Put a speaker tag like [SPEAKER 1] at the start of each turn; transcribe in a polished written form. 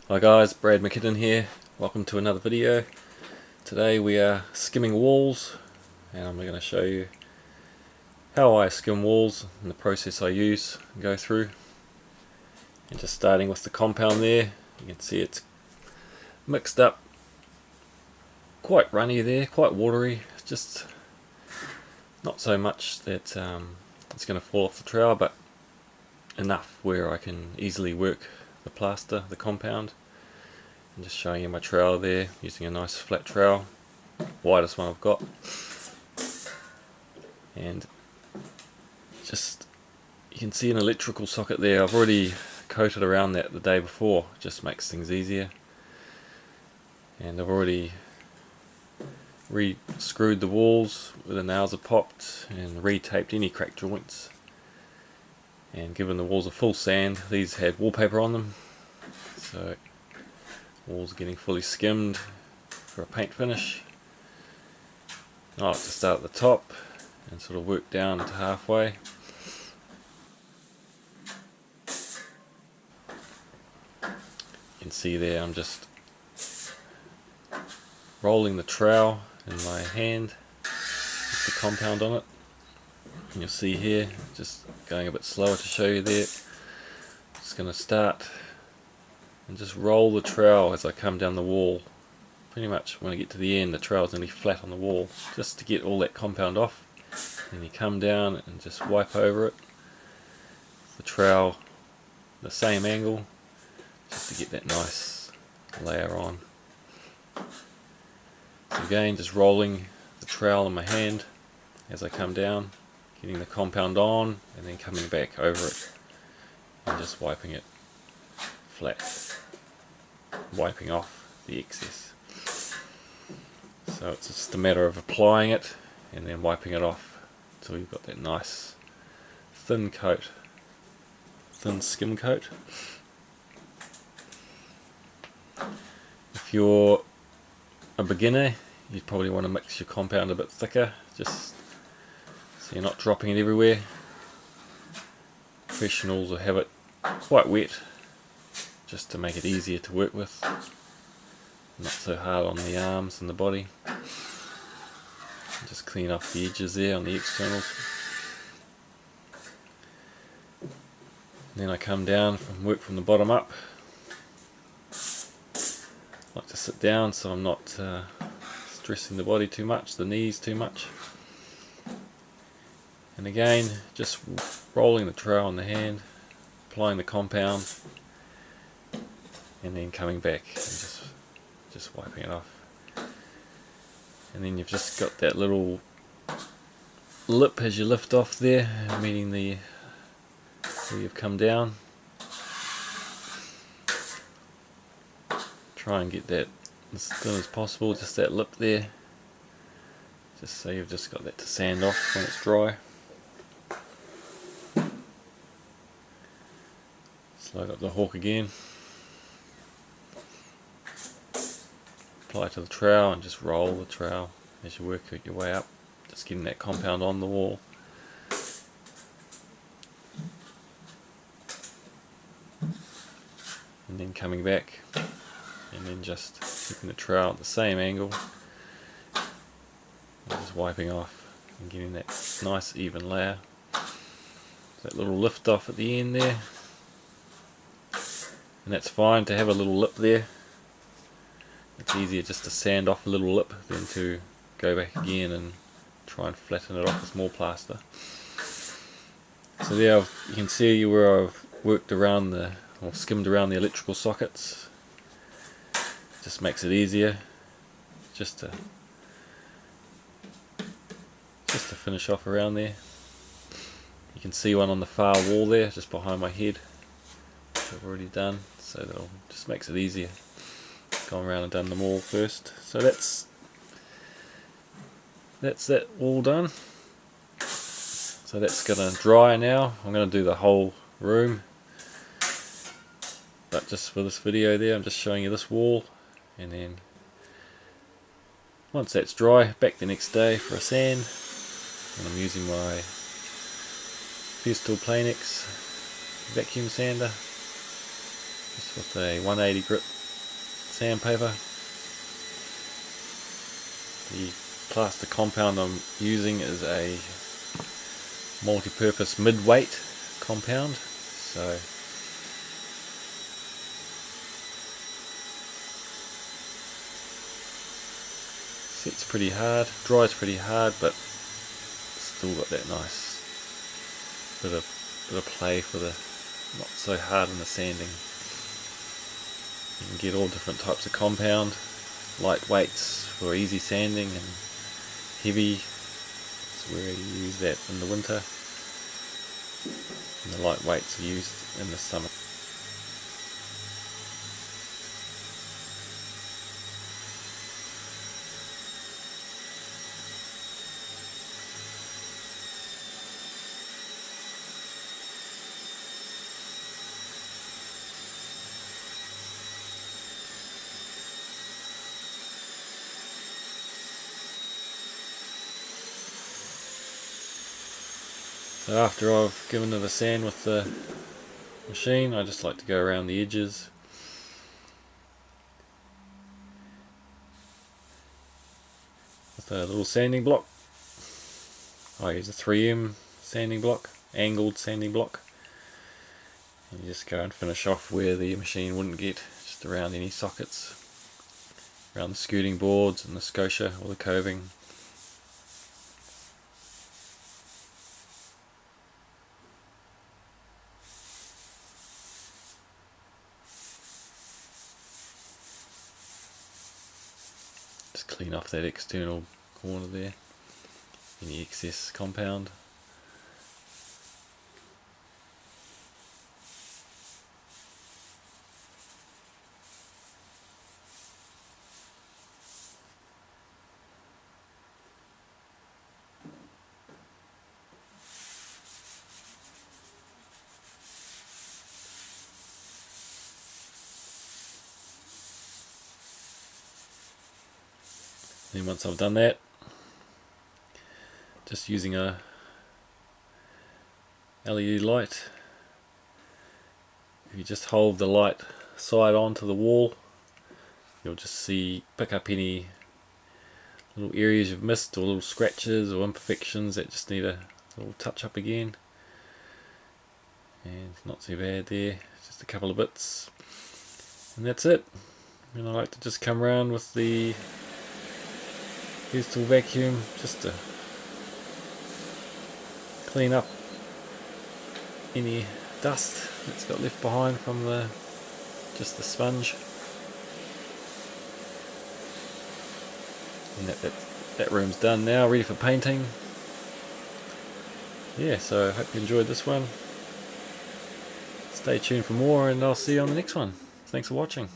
[SPEAKER 1] Hi guys, bradamckinnon here. Welcome to another video. Today we are skimming walls, and I'm going to show you how I skim walls and the process I use and go through. And just starting with the compound there, you can see it's mixed up, quite runny there, quite watery. It's just not so much that it's going to fall off the trowel, but enough where I can easily work the plaster, the compound. I'm just showing you my trowel there, using a nice flat trowel, widest one I've got, and just you can see an electrical socket there. I've already coated around that the day before, just makes things easier, and I've already re-screwed the walls where the nails are popped and re-taped any cracked joints, and given the walls a full sand. These had wallpaper on them, so walls getting fully skimmed for a paint finish. I like to start at the top and sort of work down to halfway. You can see there I'm just rolling the trowel in my hand with the compound on it. And you'll see here, just going a bit slower to show you there, just going to start and just roll the trowel as I come down the wall. Pretty much when I get to the end, the trowel's nearly flat on the wall, just to get all that compound off. Then you come down and just wipe over it, the trowel the same angle, just to get that nice layer on. So again, just rolling the trowel in my hand as I come down, getting the compound on and then coming back over it and just wiping it flat, wiping off the excess. So it's just a matter of applying it and then wiping it off until you've got that nice thin coat, thin skim coat. If you're a beginner, you probably want to mix your compound a bit thicker, just so you're not dropping it everywhere. Professionals will have it quite wet, just to make it easier to work with, not so hard on the arms and the body. Just clean off the edges there on the externals. And then I come down from work from the bottom up. I like to sit down so I'm not stressing the body too much, the knees too much. And again, just rolling the trowel in the hand, applying the compound, and then coming back and just wiping it off. And then you've just got that little lip as you lift off there, meaning where you've come down. Try and get that as thin as possible, just that lip there, just so you've just got that to sand off when it's dry. Load up the hawk again, apply to the trowel and just roll the trowel as you work your way up, just getting that compound on the wall. And then coming back and then just keeping the trowel at the same angle and just wiping off and getting that nice even layer. That little lift off at the end there. And that's fine to have a little lip there. It's easier just to sand off a little lip than to go back again and try and flatten it off with more plaster. So there you can see where I've worked around or skimmed around the electrical sockets. Just makes it easier just to finish off around there. You can see one on the far wall there, just behind my head, which I've already done. So that just makes it easier. Gone around and done them all first. So that's that all done. So that's gonna dry now. I'm gonna do the whole room, but just for this video there, I'm just showing you this wall, and then once that's dry, back the next day for a sand. And I'm using my Festool Planex vacuum sander. just with a 180 grit sandpaper. The plaster compound I'm using is a multi-purpose mid-weight compound, so sets pretty hard, dries pretty hard, but still got that nice bit of play for the not so hard in the sanding. You can get all different types of compound, lightweights for easy sanding and heavy, that's where you use that in the winter, and the lightweights are used in the summer. So after I've given it a sand with the machine, I just like to go around the edges. With a little sanding block. I use a 3M sanding block, angled sanding block. And you just go and finish off where the machine wouldn't get, just around any sockets, around the skirting boards and the scotia or the coving. Just clean off that external corner there, any excess compound. Then once I've done that, just using a LED light, if you just hold the light side onto the wall, you'll just pick up any little areas you've missed, or little scratches or imperfections that just need a little touch up again. And it's not too bad there, just a couple of bits, and that's it. And I like to just come around with the tool vacuum just to clean up any dust that's got left behind from just the sponge. And that room's done now, ready for painting. Yeah, so I hope you enjoyed this one. Stay tuned for more, and I'll see you on the next one. Thanks for watching.